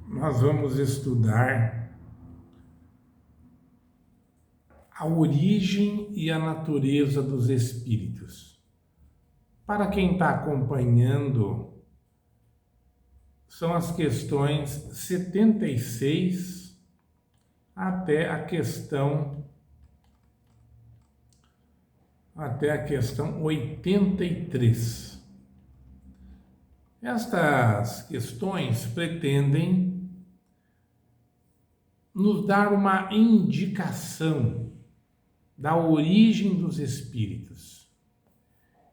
nós vamos estudar a origem e a natureza dos espíritos. Para quem está acompanhando, são as questões 76 até a questão 83. Estas questões pretendem nos dar uma indicação da origem dos espíritos.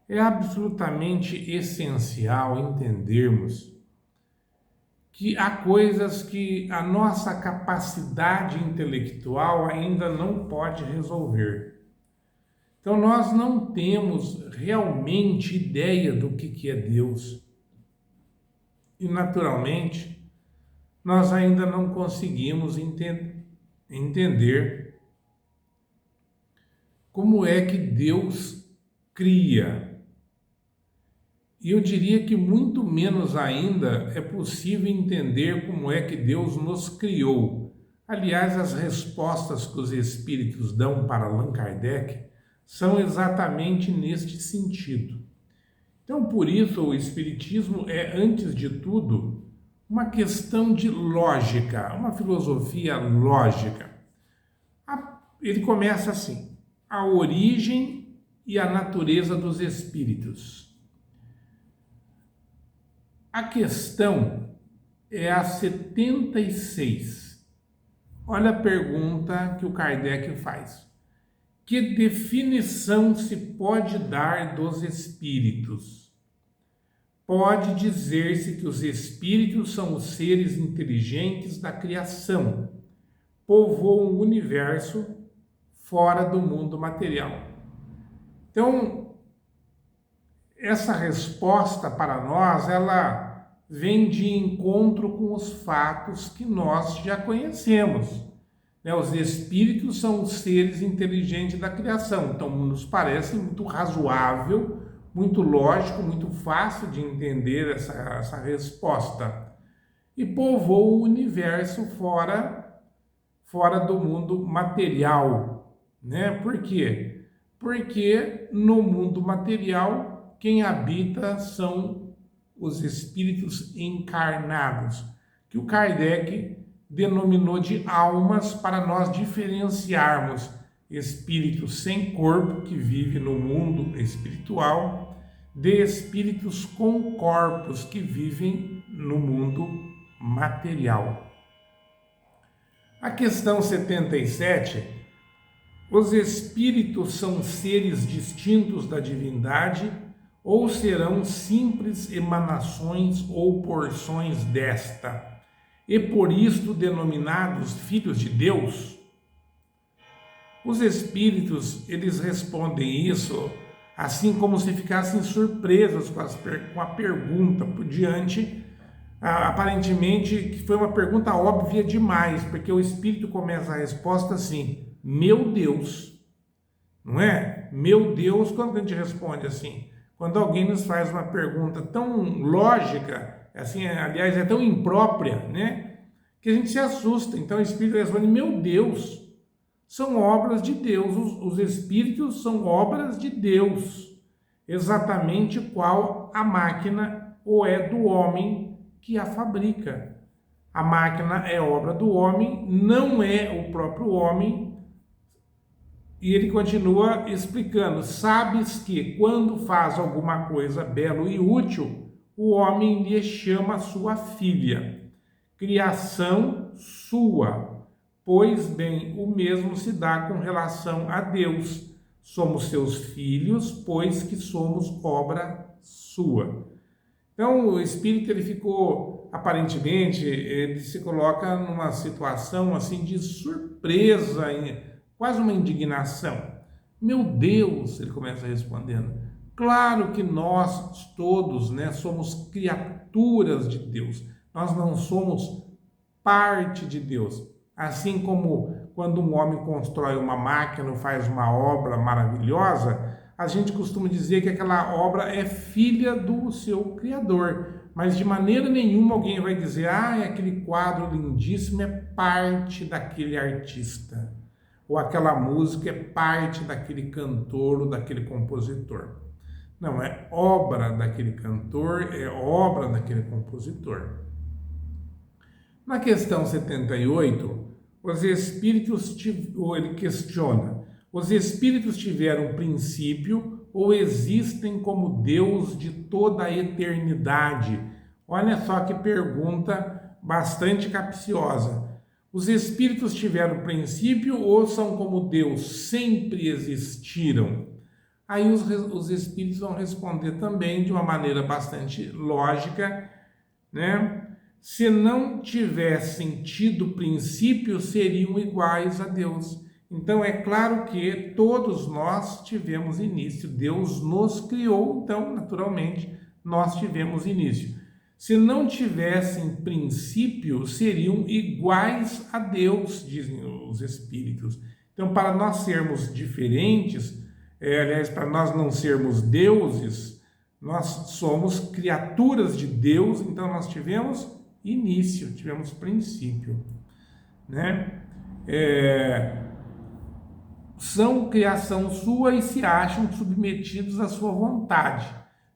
É absolutamente essencial entendermos que há coisas que a nossa capacidade intelectual ainda não pode resolver. Então nós não temos realmente ideia do que é Deus. E naturalmente, nós ainda não conseguimos entender como é que Deus cria. E eu diria que muito menos ainda é possível entender como é que Deus nos criou. Aliás, as respostas que os espíritos dão para Allan Kardec são exatamente neste sentido. Então, por isso, o espiritismo é, antes de tudo, uma questão de lógica, uma filosofia lógica. Ele começa assim: a origem e a natureza dos espíritos. A questão é a 76. Olha a pergunta que o Kardec faz. Que definição se pode dar dos espíritos? Pode dizer-se que os espíritos são os seres inteligentes da criação, povoam o universo fora do mundo material. Então, essa resposta para nós, ela vem de encontro com os fatos que nós já conhecemos. Os espíritos são os seres inteligentes da criação, então nos parece muito razoável, muito lógico, muito fácil de entender essa resposta. E povoam o universo fora do mundo material, né? Por quê? Porque no mundo material quem habita são os espíritos encarnados, que o Kardec denominou de almas para nós diferenciarmos espíritos sem corpo que vive no mundo espiritual de espíritos com corpos que vivem no mundo material. A questão 77, os espíritos são seres distintos da divindade ou serão simples emanações ou porções desta? E por isto denominados filhos de Deus? Os espíritos, eles respondem isso assim como se ficassem surpresos com a pergunta por diante, aparentemente que foi uma pergunta óbvia demais, porque o espírito começa a resposta assim: meu Deus, não é? Meu Deus, quando a gente responde assim? Quando alguém nos faz uma pergunta tão lógica, assim, aliás, é tão imprópria, né? Que a gente se assusta. Então o espírito responde: meu Deus, são obras de Deus. Os espíritos são obras de Deus, exatamente qual a máquina ou é do homem que a fabrica. A máquina é obra do homem, não é o próprio homem. E ele continua explicando: sabes que quando faz alguma coisa bela e útil, o homem lhe chama sua filha, criação sua. Pois bem, o mesmo se dá com relação a Deus. Somos seus filhos, pois que somos obra sua. Então o espírito, ele ficou, aparentemente, ele se coloca numa situação assim de surpresa, quase uma indignação. Meu Deus, ele começa respondendo, claro que nós todos, né, somos criaturas de Deus. Nós não somos parte de Deus. Assim como quando um homem constrói uma máquina ou faz uma obra maravilhosa, a gente costuma dizer que aquela obra é filha do seu Criador. mas de maneira nenhuma alguém vai dizer, aquele quadro lindíssimo é parte daquele artista, ou aquela música é parte daquele cantor ou daquele compositor. Não, é obra daquele cantor, é obra daquele compositor. Na questão 78, os espíritos, ou ele questiona, os espíritos tiveram princípio ou existem como Deus de toda a eternidade? Olha só que pergunta bastante capciosa. Os espíritos tiveram princípio ou são como Deus, sempre existiram? Aí os espíritos vão responder também de uma maneira bastante lógica, né? Se não tivessem tido princípio, seriam iguais a Deus. Então é claro que todos nós tivemos início. Deus nos criou, então naturalmente nós tivemos início. Se não tivessem princípio, seriam iguais a Deus, dizem os espíritos. Então, para nós sermos diferentes, aliás, para nós não sermos deuses, nós somos criaturas de Deus, então nós tivemos início, tivemos princípio, né? São criação sua e se acham submetidos à sua vontade.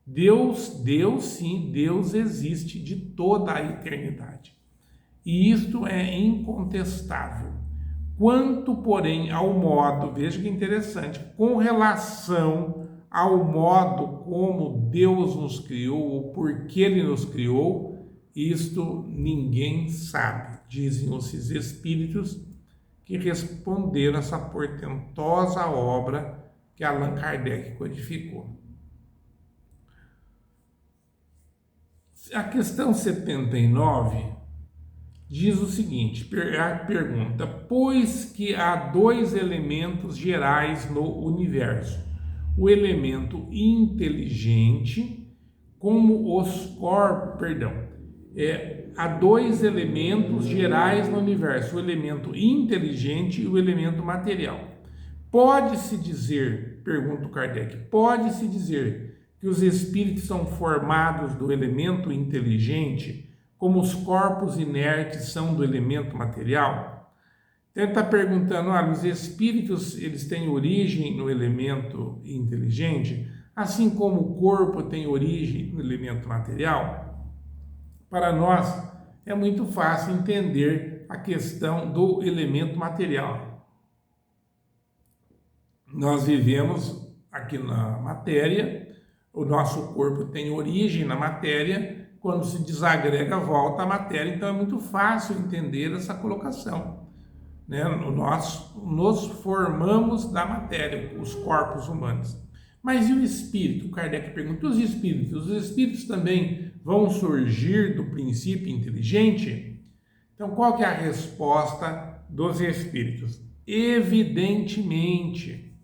Deus sim, Deus existe de toda a eternidade. E isto é incontestável. Quanto, porém, ao modo, veja que interessante, com relação ao modo como Deus nos criou, ou por que Ele nos criou, isto ninguém sabe, dizem esses espíritos que responderam essa portentosa obra que Allan Kardec codificou. A questão 79 diz o seguinte, a pergunta, pois que há dois elementos gerais no universo, o elemento inteligente, como os corpos, há dois elementos gerais no universo, o elemento inteligente e o elemento material. Pode-se dizer, pergunta o Kardec, pode-se dizer que os espíritos são formados do elemento inteligente, como os corpos inertes são do elemento material? Então ele está perguntando, olha, os espíritos eles têm origem no elemento inteligente, assim como o corpo tem origem no elemento material? Para nós é muito fácil entender a questão do elemento material. Nós vivemos aqui na matéria, o nosso corpo tem origem na matéria, quando se desagrega volta à matéria, então é muito fácil entender essa colocação, né? Nós nos formamos da matéria, os corpos humanos. Mas e o espírito? O Kardec pergunta, os espíritos também vão surgir do princípio inteligente? Então qual que é a resposta dos espíritos? Evidentemente,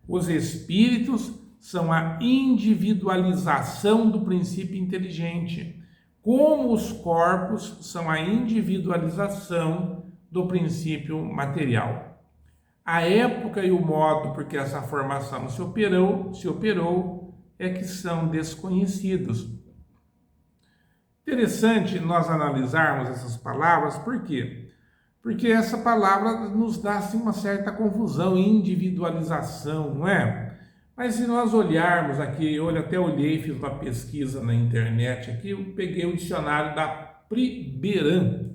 os espíritos são a individualização do princípio inteligente, como os corpos são a individualização do princípio material. A época e o modo por que essa formação se operou é que são desconhecidos. Interessante nós analisarmos essas palavras, por quê? Porque essa palavra nos dá assim, uma certa confusão, individualização, não é? Mas se nós olharmos aqui, eu até olhei, fiz uma pesquisa na internet aqui, eu peguei o dicionário da Priberam,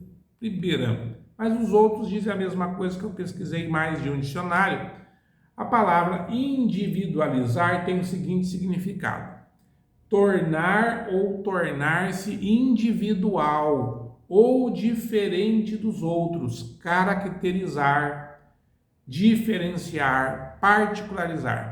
mas os outros dizem a mesma coisa, que eu pesquisei mais de um dicionário. A palavra individualizar tem o seguinte significado: tornar ou tornar-se individual ou diferente dos outros, caracterizar, diferenciar, particularizar.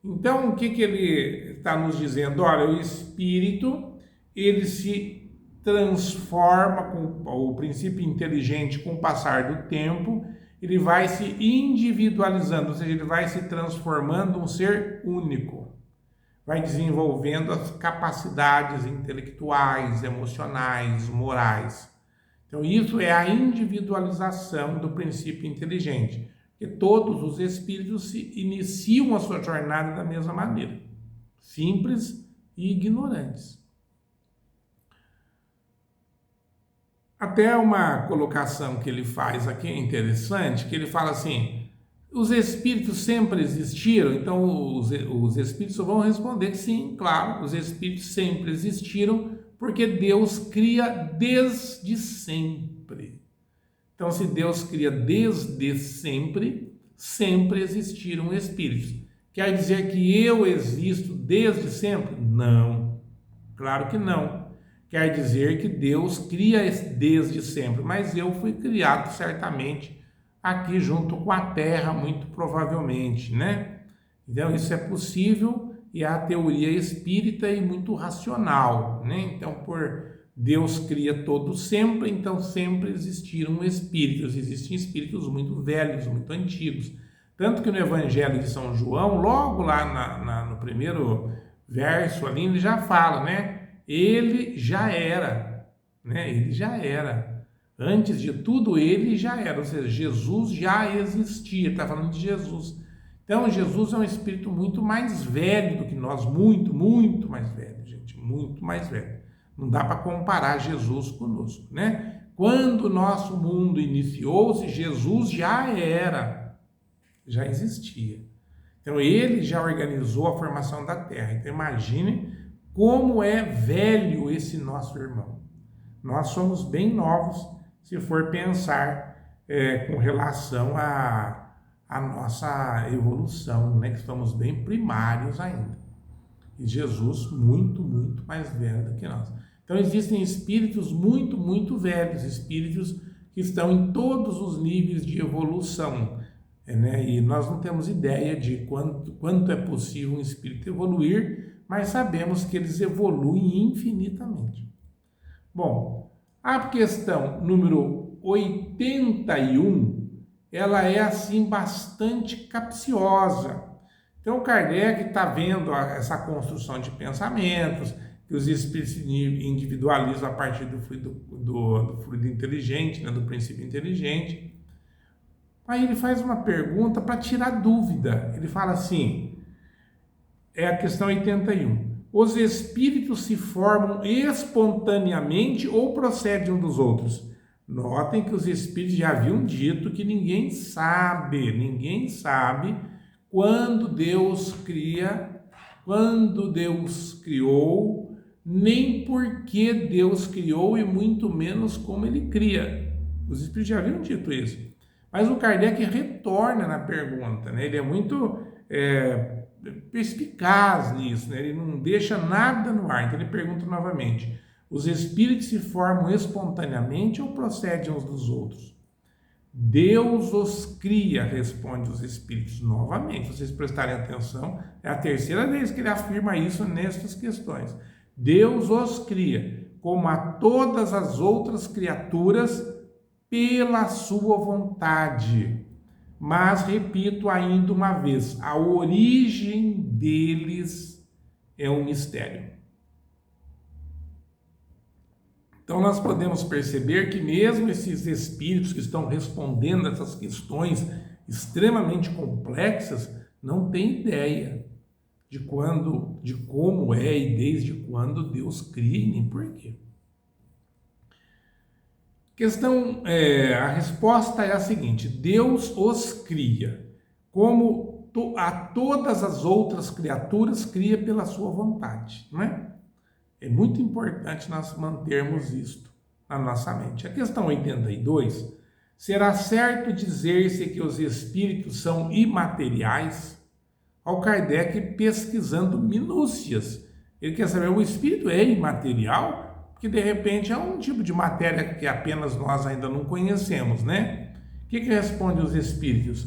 Então, o que ele está nos dizendo? Olha, o espírito, ele se transforma com o princípio inteligente com o passar do tempo, ele vai se individualizando, ou seja, ele vai se transformando um ser único, vai desenvolvendo as capacidades intelectuais, emocionais, morais. Então, isso é a individualização do princípio inteligente. Que todos os espíritos se iniciam a sua jornada da mesma maneira, simples e ignorantes. Até uma colocação que ele faz aqui é interessante, que ele fala assim, os espíritos sempre existiram? Então os espíritos vão responder que sim, claro, os espíritos sempre existiram, porque Deus cria desde sempre. Então, se Deus cria desde sempre, sempre existiram espíritos. Quer dizer que eu existo desde sempre? Não, claro que não. Quer dizer que Deus cria desde sempre, mas eu fui criado certamente aqui junto com a Terra, muito provavelmente, né? Então, isso é possível e é a teoria espírita e muito racional, né? Então, por Deus cria todo sempre, então sempre existiram espíritos. Existem espíritos muito velhos, muito antigos. Tanto que no Evangelho de São João, logo lá no primeiro verso ali, ele já fala, né? Ele já era, né? Ele já era. Antes de tudo, ele já era. Ou seja, Jesus já existia. Está falando de Jesus. Então, Jesus é um espírito muito mais velho do que nós. Muito, muito mais velho, gente. Muito mais velho. Não dá para comparar Jesus conosco, né? Quando o nosso mundo iniciou-se, Jesus já era, já existia. Então, ele já organizou a formação da Terra. Então, imagine como é velho esse nosso irmão. Nós somos bem novos, se for pensar com relação à nossa evolução, né? Que estamos bem primários ainda. E Jesus muito, muito mais velho do que nós. Então existem espíritos muito, muito velhos, espíritos que estão em todos os níveis de evolução, né? E nós não temos ideia de quanto é possível um espírito evoluir, mas sabemos que eles evoluem infinitamente. Bom, a questão número 81, ela é assim bastante capciosa. Então Kardec está vendo essa construção de pensamentos, que os espíritos se individualizam a partir do fluido inteligente, né, do princípio inteligente. Aí ele faz uma pergunta para tirar dúvida. Ele fala assim, é a questão 81. Os espíritos se formam espontaneamente ou procedem um dos outros? Notem que os espíritos já haviam dito que ninguém sabe quando Deus criou, nem por que Deus criou e muito menos como ele cria. Os espíritos já haviam dito isso. Mas o Kardec retorna na pergunta, né? Ele é muito perspicaz nisso, né? Ele não deixa nada no ar. Então ele pergunta novamente, os espíritos se formam espontaneamente ou procedem uns dos outros? Deus os cria, responde os espíritos novamente. Se vocês prestarem atenção, é a terceira vez que ele afirma isso nestas questões. Deus os cria, como a todas as outras criaturas, pela sua vontade. Mas, repito ainda uma vez, a origem deles é um mistério. Então, nós podemos perceber que mesmo esses espíritos que estão respondendo essas questões extremamente complexas não têm ideia de como é e desde quando Deus cria e nem porquê. A resposta é a seguinte: Deus os cria, como a todas as outras criaturas cria pela sua vontade, não é? É muito importante nós mantermos isto na nossa mente. A questão 82, será certo dizer-se que os espíritos são imateriais? Ao Kardec pesquisando minúcias. Ele quer saber, o espírito é imaterial? Porque de repente é um tipo de matéria que apenas nós ainda não conhecemos, né? O que responde os espíritos?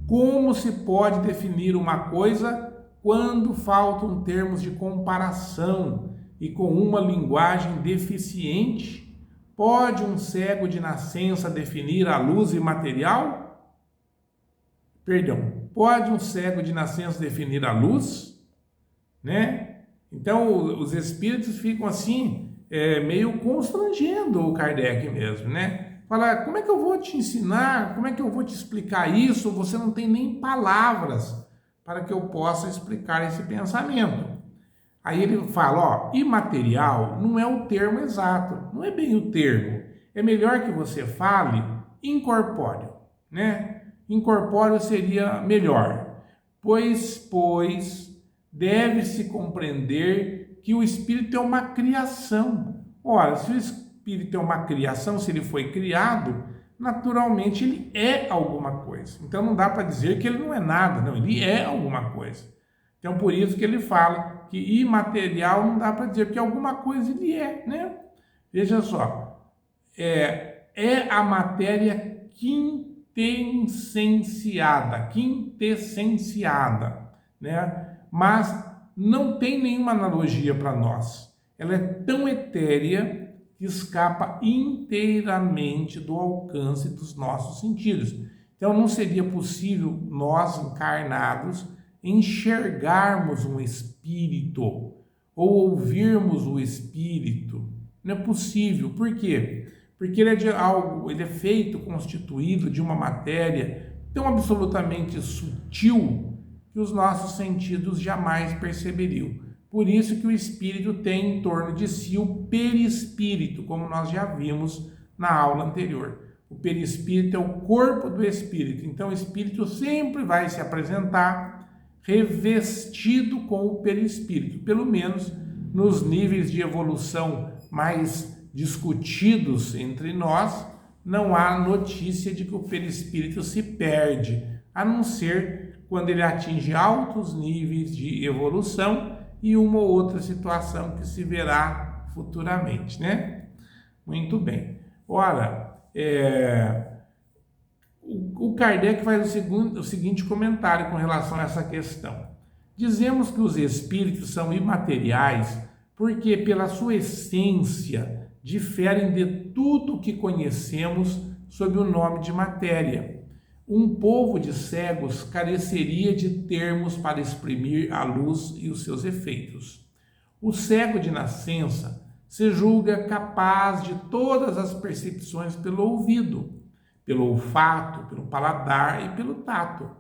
Como se pode definir uma coisa quando faltam termos de comparação e com uma linguagem deficiente? Pode um cego de nascença definir a luz imaterial? Pode um cego de nascença definir a luz? Né? Então os espíritos ficam assim, meio constrangendo o Kardec mesmo, né? Fala, como é que eu vou te ensinar? Como é que eu vou te explicar isso? Você não tem nem palavras para que eu possa explicar esse pensamento. Aí ele fala, imaterial não é o termo exato, não é bem o termo. é melhor que você fale incorpóreo, né? Incorpóreo seria melhor, pois deve-se compreender que o espírito é uma criação. Ora, se o espírito é uma criação, se ele foi criado, naturalmente ele é alguma coisa. Então não dá para dizer que ele não é nada, não, ele é alguma coisa. Então por isso que ele fala que imaterial não dá para dizer, porque alguma coisa ele é, né? Veja só, é a matéria quintessenciada, né? Mas não tem nenhuma analogia para nós. Ela é tão etérea que escapa inteiramente do alcance dos nossos sentidos. Então não seria possível nós, encarnados, enxergarmos um espírito ou ouvirmos o espírito. Não é possível. Por quê? Porque ele é feito, constituído de uma matéria tão absolutamente sutil que os nossos sentidos jamais perceberiam. Por isso que o espírito tem em torno de si o perispírito, como nós já vimos na aula anterior. O perispírito é o corpo do espírito. Então o espírito sempre vai se apresentar revestido com o perispírito, pelo menos nos níveis de evolução mais discutidos entre nós, não há notícia de que o perispírito se perde, a não ser quando ele atinge altos níveis de evolução e uma ou outra situação que se verá futuramente, né? Muito bem. Ora, o Kardec faz o seguinte comentário com relação a essa questão. Dizemos que os espíritos são imateriais porque, pela sua essência, diferem de tudo o que conhecemos sob o nome de matéria. Um povo de cegos careceria de termos para exprimir a luz e os seus efeitos. O cego de nascença se julga capaz de todas as percepções pelo ouvido, pelo olfato, pelo paladar e pelo tato.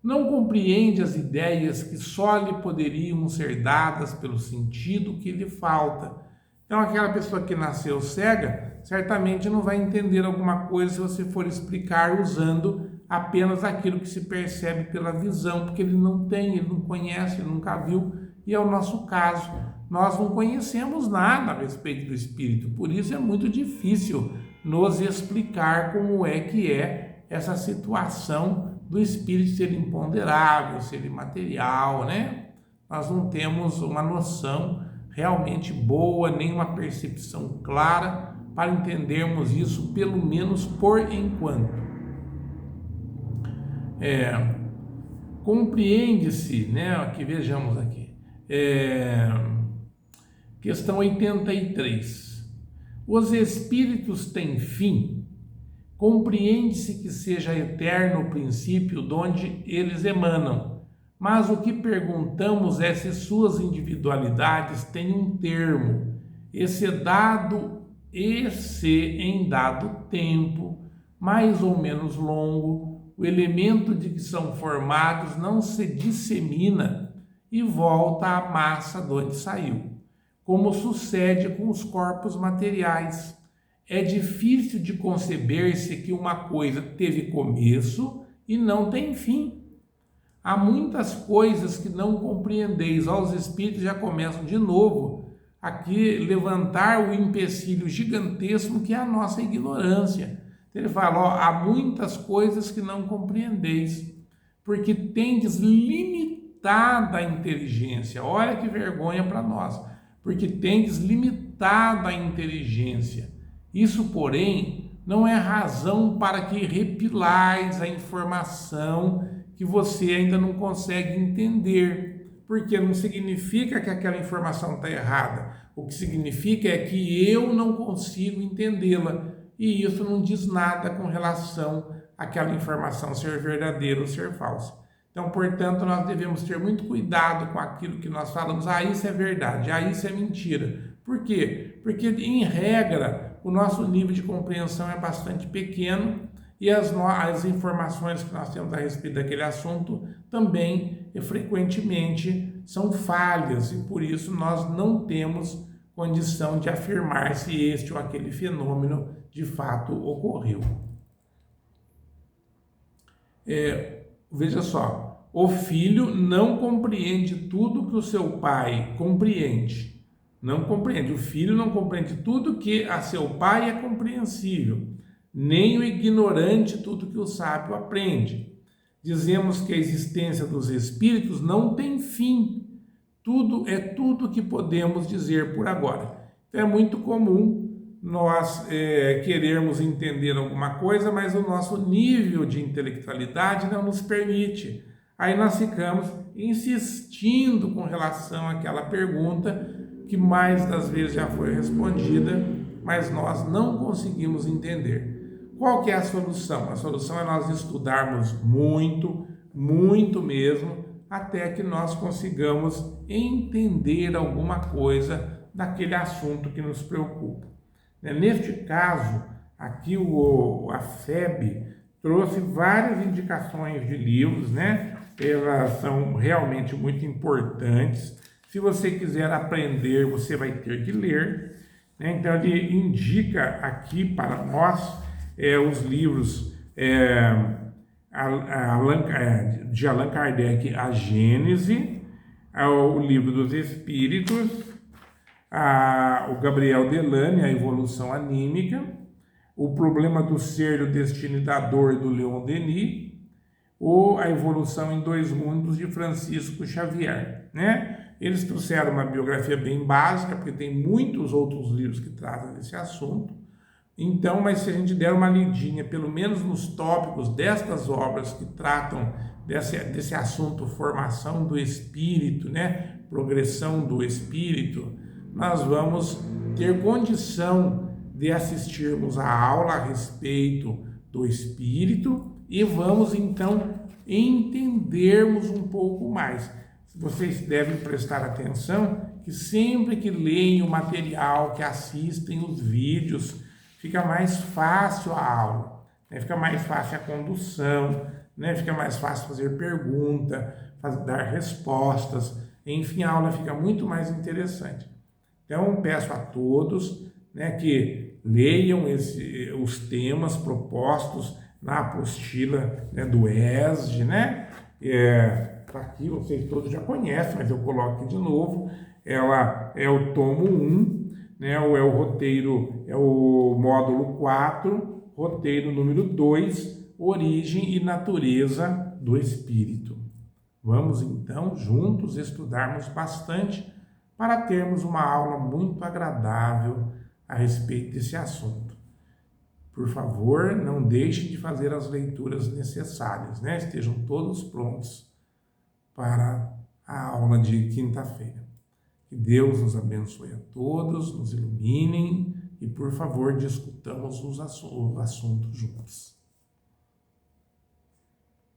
Não compreende as ideias que só lhe poderiam ser dadas pelo sentido que lhe falta. Então, aquela pessoa que nasceu cega, certamente não vai entender alguma coisa se você for explicar usando apenas aquilo que se percebe pela visão, porque ele não tem, ele não conhece, ele nunca viu, e é o nosso caso. Nós não conhecemos nada a respeito do espírito, por isso é muito difícil nos explicar como é que é essa situação do espírito ser imponderável, ser imaterial, né? Nós não temos uma noção realmente boa, nem uma percepção clara para entendermos isso, pelo menos por enquanto. Compreende-se, né? Aqui, vejamos aqui. Questão 83. Os espíritos têm fim? Compreende-se que seja eterno o princípio de onde eles emanam, mas o que perguntamos é se suas individualidades têm um termo, e se em dado tempo, mais ou menos longo, o elemento de que são formados não se dissemina e volta à massa de onde saiu, como sucede com os corpos materiais. É difícil de conceber-se que uma coisa teve começo e não tem fim. Há muitas coisas que não compreendeis. Os espíritos já começam de novo aqui levantar o empecilho gigantesco que é a nossa ignorância. Ele fala, há muitas coisas que não compreendeis, porque tendes limitada a inteligência. Olha que vergonha para nós, porque tendes limitada a inteligência. Isso, porém, não é razão para que repilais a informação que você ainda não consegue entender, porque não significa que aquela informação está errada. O que significa é que eu não consigo entendê-la, e isso não diz nada com relação àquela informação ser verdadeira ou ser falsa. Então, portanto, nós devemos ter muito cuidado com aquilo que nós falamos. Isso é verdade, isso é mentira. Por quê? Porque, em regra, o nosso nível de compreensão é bastante pequeno e as informações que nós temos a respeito daquele assunto também, frequentemente, são falhas e, por isso, nós não temos condição de afirmar se este ou aquele fenômeno de fato ocorreu. Veja só, o filho não compreende tudo que o seu pai compreende. Não compreende. O filho não compreende tudo que a seu pai é compreensível, nem o ignorante tudo que o sábio aprende. Dizemos que a existência dos espíritos não tem fim. Tudo é tudo que podemos dizer por agora. Então é muito comum nós querermos entender alguma coisa, mas o nosso nível de intelectualidade não nos permite. Aí nós ficamos insistindo com relação àquela pergunta que mais das vezes já foi respondida, mas nós não conseguimos entender. Qual que é a solução? A solução é nós estudarmos muito, muito mesmo, até que nós consigamos entender alguma coisa daquele assunto que nos preocupa. Neste caso, aqui a FEB trouxe várias indicações de livros, né? Elas são realmente muito importantes. Se você quiser aprender, você vai ter que ler, né? Então, ele indica aqui para nós os livros de Allan Kardec, A Gênese, o Livro dos Espíritos, o Gabriel Delane, A Evolução Anímica, O Problema do Ser, do Destino e da Dor, do Leon Denis, ou A Evolução em Dois Mundos, de Francisco Xavier, né? Eles trouxeram uma biografia bem básica, porque tem muitos outros livros que tratam desse assunto. Então, mas se a gente der uma lidinha, pelo menos nos tópicos destas obras que tratam desse assunto, formação do espírito, né? Progressão do espírito, nós vamos ter condição de assistirmos a aula a respeito do espírito e vamos então entendermos um pouco mais. Vocês devem prestar atenção que sempre que leem o material, que assistem os vídeos, fica mais fácil a aula, né? Fica mais fácil a condução, né? Fica mais fácil fazer pergunta, dar respostas, enfim, a aula fica muito mais interessante. Então, peço a todos, né, que leiam os temas propostos na apostila, né, do ESG, né? Tá aqui, vocês todos já conhecem, mas eu coloco aqui de novo. Ela é o tomo 1, né? Ou é o roteiro, é o módulo 4, roteiro número 2, Origem e Natureza do Espírito. Vamos então juntos estudarmos bastante para termos uma aula muito agradável a respeito desse assunto. Por favor, não deixem de fazer as leituras necessárias, né? Estejam todos prontos para a aula de quinta-feira. Que Deus nos abençoe a todos, nos iluminem e, por favor, discutamos o assunto juntos.